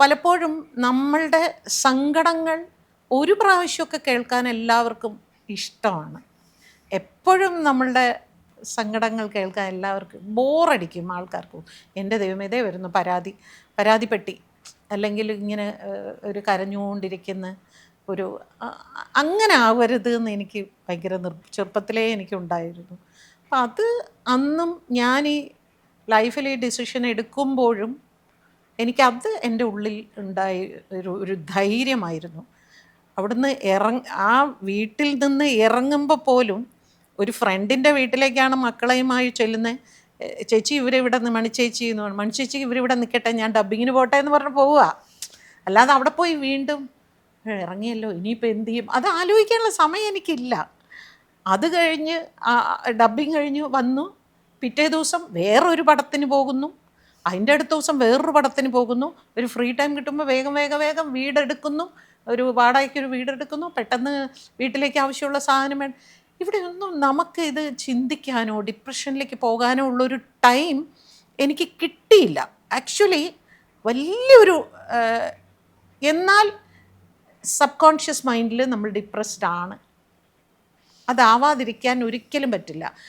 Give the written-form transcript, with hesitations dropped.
പലപ്പോഴും നമ്മളുടെ സങ്കടങ്ങൾ ഒരു പ്രാവശ്യമൊക്കെ കേൾക്കാൻ എല്ലാവർക്കും ഇഷ്ടമാണ്. എപ്പോഴും നമ്മളുടെ സങ്കടങ്ങൾ കേൾക്കാൻ എല്ലാവർക്കും ബോറടിക്കും ആൾക്കാർക്ക്. എൻ്റെ ദൈവമേ, ഇതേ വരുന്നു പരാതിപ്പെട്ടി, അല്ലെങ്കിൽ ഇങ്ങനെ ഒരു കരഞ്ഞുകൊണ്ടിരിക്കുന്ന ഒരു അങ്ങനെ ആവരുത് എന്ന് എനിക്ക് ഭയങ്കര ചെറുപ്പത്തിലേ എനിക്കുണ്ടായിരുന്നു. അപ്പം അത് അന്നും ഞാൻ ഈ ലൈഫിൽ ഈ ഡിസിഷൻ എടുക്കുമ്പോഴും എനിക്കത് എൻ്റെ ഉള്ളിൽ ഉണ്ടായ ഒരു ധൈര്യമായിരുന്നു. അവിടുന്ന് ആ വീട്ടിൽ നിന്ന് ഇറങ്ങുമ്പോൾ പോലും ഒരു ഫ്രണ്ടിൻ്റെ വീട്ടിലേക്കാണ് മക്കളെയുമായി ചെല്ലുന്നത്. ചേച്ചി ഇവരിവിടെ നിന്ന് മണിച്ചേച്ചി എന്ന് പറഞ്ഞു, മണിച്ചേച്ചി ഇവരിവിടെ നിൽക്കട്ടെ, ഞാൻ ഡബ്ബിങ്ങിന് പോട്ടെ എന്ന് പറഞ്ഞ് പോവുക. അല്ലാതെ അവിടെ പോയി വീണ്ടും ഇറങ്ങിയല്ലോ ഇനിയിപ്പോൾ എന്ത് ചെയ്യും അത് ആലോചിക്കാനുള്ള സമയം എനിക്കില്ല. അത് കഴിഞ്ഞ് ഡബ്ബിങ് കഴിഞ്ഞ് വന്നു, പിറ്റേ ദിവസം വേറൊരു പടത്തിന് പോകുന്നു, അതിൻ്റെ അടുത്ത ദിവസം വേറൊരു പടത്തിന് പോകുന്നു. ഒരു ഫ്രീ ടൈം കിട്ടുമ്പോൾ വേഗം വേഗം വേഗം വീടെടുക്കുന്നു, ഒരു വാടകയ്ക്കൊരു വീടെടുക്കുന്നു, പെട്ടെന്ന് വീട്ടിലേക്ക് ആവശ്യമുള്ള സാധനം വേണം. ഇവിടെ ഒന്നും നമുക്ക് ഇത് ചിന്തിക്കാനോ ഡിപ്രഷനിലേക്ക് പോകാനോ ഉള്ളൊരു ടൈം എനിക്ക് കിട്ടിയില്ല. ആക്ച്വലി വലിയൊരു എന്നാൽ സബ് കോൺഷ്യസ് മൈൻഡിൽ നമ്മൾ ഡിപ്രസ്ഡ് ആണ്. അതാവാതിരിക്കാൻ ഒരിക്കലും പറ്റില്ല.